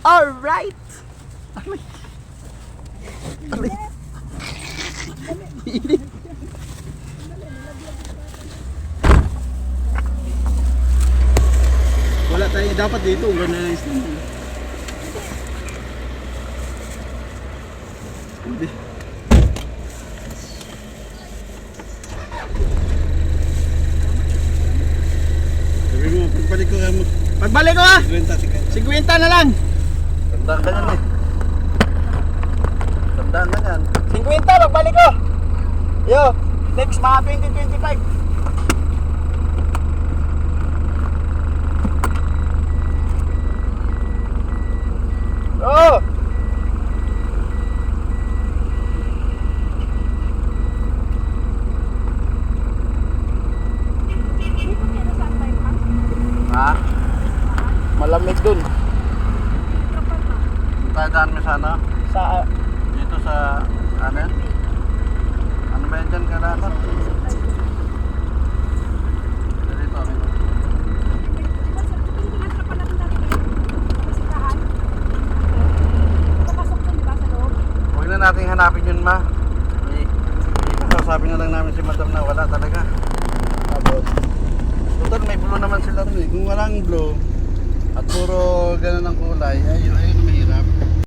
Alright! Aray. Init. Wala tayo dapat dito. Organize naman. Hindi. Sabi mo, pagbalik ko mo. Pagbalik ko ha! 50 na lang! Tandaan ka yan eh. Tandaan na yan. 50, pagbalik ko! Yo, next mga 2025. Oh! Ha? Malamig dun. Tandaan mo sana. Sa... Dito sa... Ano yan? Ano ba yan dyan kalaban? Dito. Huwag na natin hanapin yun, ma. Sabi na lang namin si madam na wala talaga. Tapos, total may blue naman sila rin eh. Kung walang blue at puro ganun ang kulay, ayun